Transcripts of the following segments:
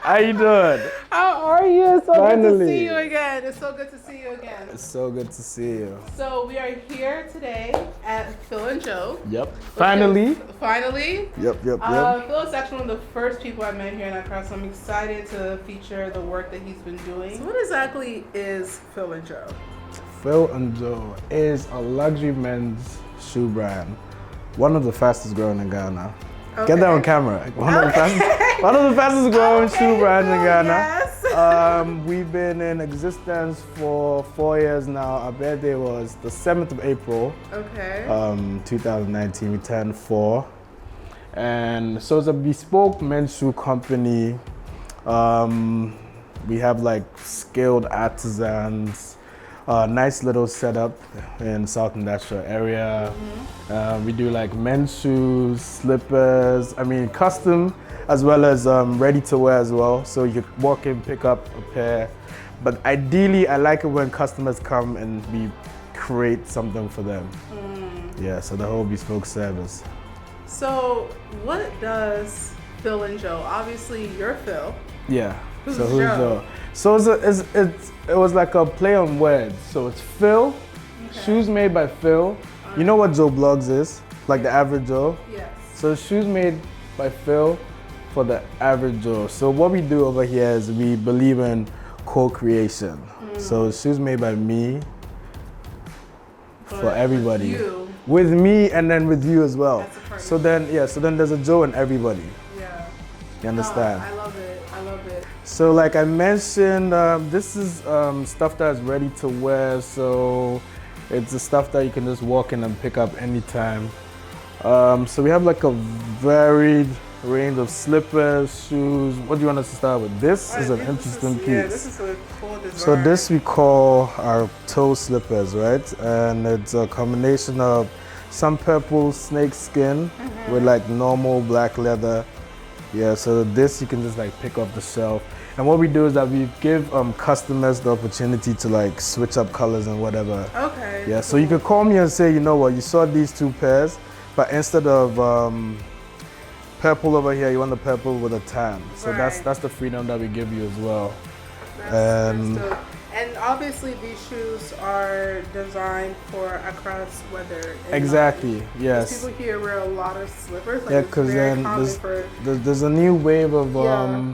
How you doing? How are you? It's so good to Finally. see you again. It's so good to see you again. It's so good to see you. So we are here today at Phil and Joe. Yep. Finally. Finally. Yep. Phil is actually one of the first people I met here in Accra, so I'm excited to feature the work that he's been doing. So what exactly is Phil and Joe? Phil and Joe is a luxury men's shoe brand. One of the fastest growing in Ghana. Okay. Get that on camera. One of the fastest growing shoe brands in Ghana. Yes. We've been in existence for 4 years now. Our birthday was the 7th of April. Okay. 2019. We turned 4. And so it's a bespoke men's shoe company. We have like skilled artisans. Nice little setup in South Industrial area. We do like men's shoes, slippers, custom as well as ready to wear as well. So you walk in, pick up a pair. But ideally, I like it when customers come and we create something for them. Yeah, so the whole bespoke service. So what does Phil and Joe? Obviously, you're Phil. Yeah. Who's So who's Joe? Joe? So it was like a play on words. So it's Phil, shoes made by Phil. You know what Joe Blogs is? Like the average Joe? Yes. So shoes made by Phil for the average Joe. So what we do over here is we believe in co-creation. So shoes made by me for everybody. You. With me and then with you as well. That's a partnership. So then there's a Joe in everybody. Yeah. You understand? I love it. I love it. So like I mentioned, this is stuff that is ready to wear. So it's the stuff that you can just walk in and pick up anytime. So we have like a varied range of slippers, shoes. What do you want us to start with? This is an interesting piece. Yeah, this is a cool design. So this we call our toe slippers, right? And it's a combination of some purple snake skin with like normal black leather. Yeah, so this you can just like pick off the shelf. And what we do is that we give customers the opportunity to like switch up colors and whatever. Okay. Yeah, so you could call me and say, you know what, you saw these 2 pairs, but instead of purple over here, you want the purple with a tan. So Right. that's the freedom that we give you as well. That's dope. And obviously these shoes are designed for across weather. and Exactly, knowledge. yes. People here wear a lot of slippers. Like Yeah, it's because very then common for there's a new wave of Yeah.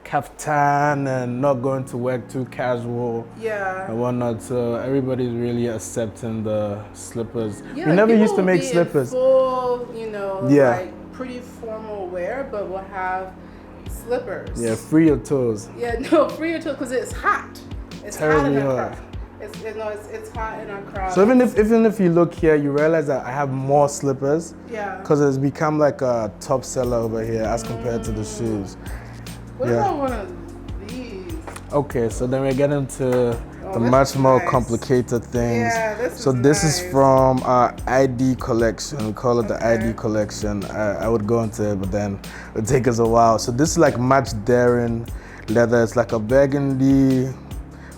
kaftan and not going to work too casual yeah. and whatnot. So everybody's really accepting the slippers. Yeah, We like never people used to will make be in slippers. full, Yeah. like pretty formal wear, but we'll have slippers. Yeah, free your toes. Yeah, no, free your toes because it's hot. It's Terribly hot in hot. Accra. It's hot in Accra. So even if you look here, you realize that I have more slippers yeah. because it's become like a top seller over here as compared to the shoes. What yeah. about one of these? Okay, so then we're getting to the this much is more nice. complicated things. Yeah, this so is this nice. is from our ID collection. We call it the Okay. ID collection. I would go into it, but then it would take us a while. So this is like match daring leather. It's like a burgundy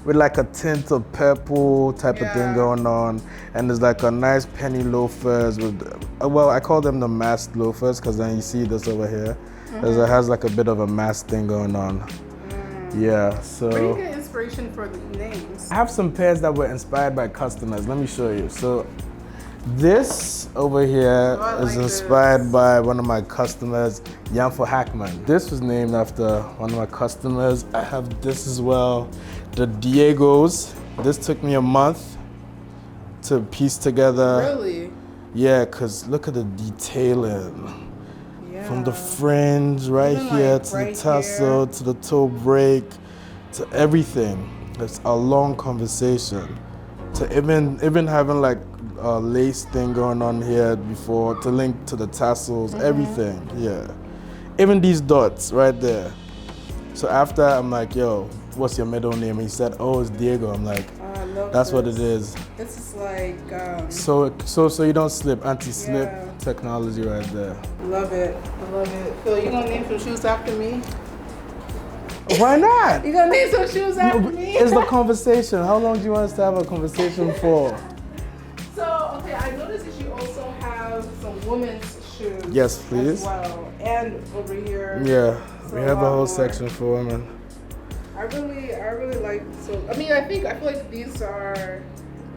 with like a tint of purple type of thing Yeah. going on. And there's like a nice penny loafers with, well, I call them the masked loafers because then you see this over here. It has like a bit of a mask thing going on. Yeah, so. Where do you get inspiration for the names? I have some pairs that were inspired by customers. Let me show you. So this over here I is like inspired this. by one of my customers, Yanfo Hackman. This was named after one of my customers. I have this as well, the Diegos. This took me a month to piece together. Really? Yeah, because look at the detailing. Yeah. From the fringe right Even, here like, to right the tassel here. to the toe break to everything. It's a long conversation. To even having like a lace thing going on here before to link to the tassels, everything. Yeah. Even these dots right there. So after I'm like, yo, what's your middle name? And he said, oh, it's Diego. I'm like, I love that's this. what it is. This is like, So you don't slip, anti-slip Yeah. technology right there. love it. I love it. Phil, you gonna name some shoes after me? Why not? You gonna name some shoes after me? It's the conversation. How long do you want us to have a conversation for? So, okay, I noticed that you also have some women's shoes. Yes, please. As well. And over here. Yeah, We have a whole section for women. I really like. So I mean, I feel like these are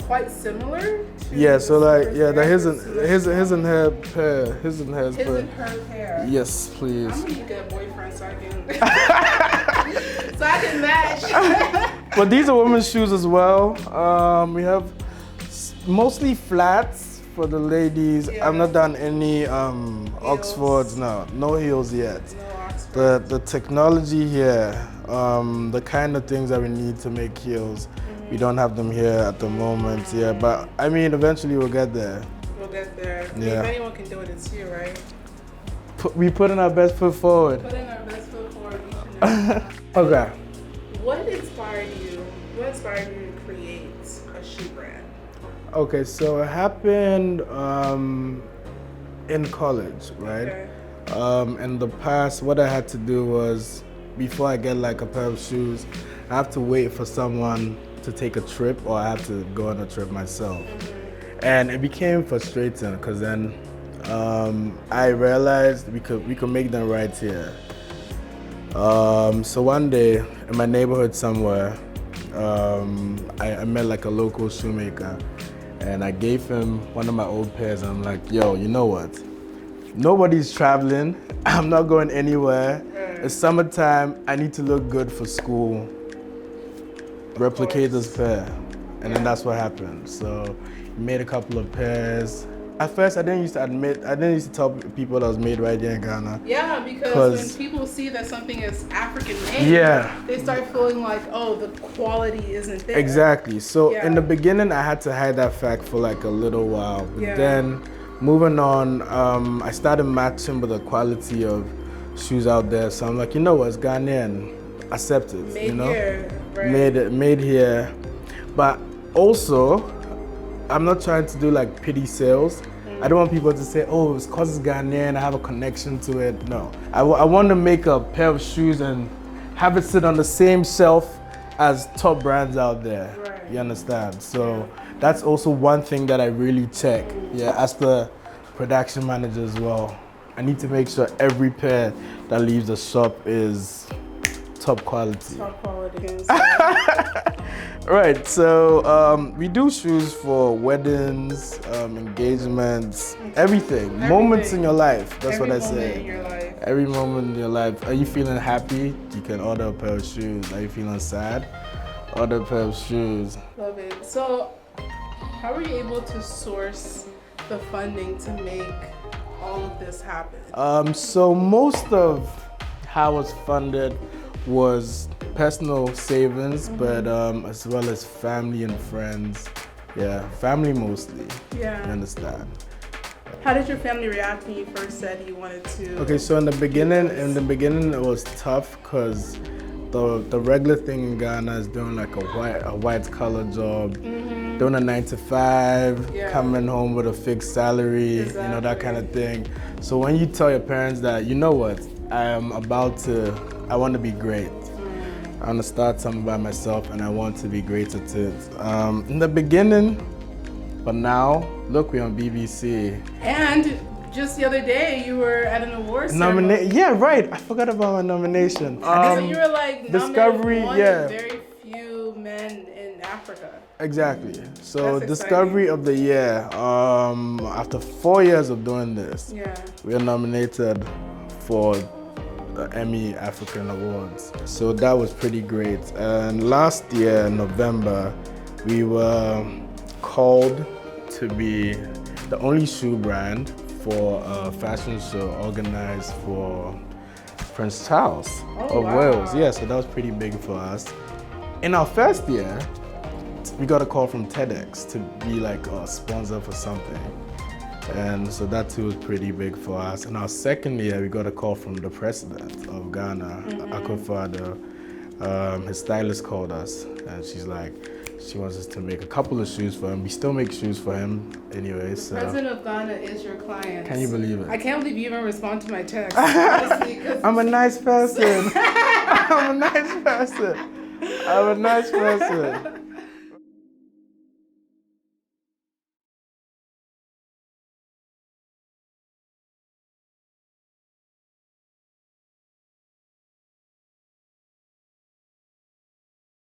quite similar. To Yeah. So like, yeah, the his and her pair. His and her pair. Yes, please. I'm gonna get a boyfriend so I can match. But these are women's shoes as well. We have mostly flats for the ladies. Yeah. I've not done any Oxfords. No heels yet. No Oxford. The technology here, the kind of things that we need to make heels, we don't have them here at the moment. Yeah, but I mean, eventually we'll get there. We'll get there. I mean, Yeah. if anyone can do it, it's you, right? We put in our best foot forward. Put in our best foot forward each and every time. Okay. What inspired you to create a shoe brand? Okay, so it happened in college, right? Okay. In the past, what I had to do was, before I get like a pair of shoes, I have to wait for someone to take a trip, or I have to go on a trip myself. And it became frustrating because then I realized we could make them right here. So one day in my neighborhood somewhere, I met like a local shoemaker, and I gave him one of my old pairs. And I'm like, yo, you know what? Nobody's traveling. I'm not going anywhere. It's summertime. I need to look good for school. Replicate this pair. And then that's what happened. So we made a couple of pairs. At first, I didn't used to tell people that was made right here in Ghana. Yeah, because when people see that something is African made, yeah, they start feeling like, oh, the quality isn't there. Exactly. So in the beginning, I had to hide that fact for like a little while. But then moving on, I started matching with the quality of shoes out there. So I'm like, you know what, it's Ghanaian. Accept it. Made you know? here, right? Made here. But also, I'm not trying to do like pity sales. I don't want people to say, oh, it's because it's Ghanaian, I have a connection to it. No, I want to make a pair of shoes and have it sit on the same shelf as top brands out there. Right. You understand? So that's also one thing that I really check. Yeah, as the production manager as well. I need to make sure every pair that leaves the shop is top quality. Top quality. Right, so we do shoes for weddings, engagements, everything. Moments in your life, that's what I say. Every moment in your life. Every moment in your life. Are you feeling happy? You can order a pair of shoes. Are you feeling sad? Order a pair of shoes. Love it. So, how were you able to source the funding to make all of this happen? So most of how I was funded was personal savings, but as well as family and friends. Yeah, family mostly. Yeah. You understand? How did your family react when you first said you wanted to? Okay, so in the beginning it was tough because the regular thing in Ghana is doing like a white collar job, doing a 9 to 5, coming home with a fixed salary, you know, that kind of thing. So when you tell your parents that, you know what, I want to be great. I want to start something by myself and I want to be great at it. In the beginning, but now, look, we're on BBC. And just the other day, you were at an awards ceremony. Yeah, right. I forgot about my nomination. So you were like Discovery, one of very few men in Africa. Exactly. So That's Discovery of the Year. After 4 years of doing this, we are nominated for the Emmy African Awards. So that was pretty great. And last year, in November, we were called to be the only shoe brand for a fashion show organized for Prince Charles of Wales. Yeah, so that was pretty big for us. In our first year, we got a call from TEDx to be like a sponsor for something. And so that too was pretty big for us. In our second year, we got a call from the president of Ghana, Akufo-Addo. His stylist called us and she's like, she wants us to make a couple of shoes for him. We still make shoes for him anyway. So. The president of Ghana is your client. Can you believe it? I can't believe you even respond to my text, honestly. I'm a nice person. I'm a nice person.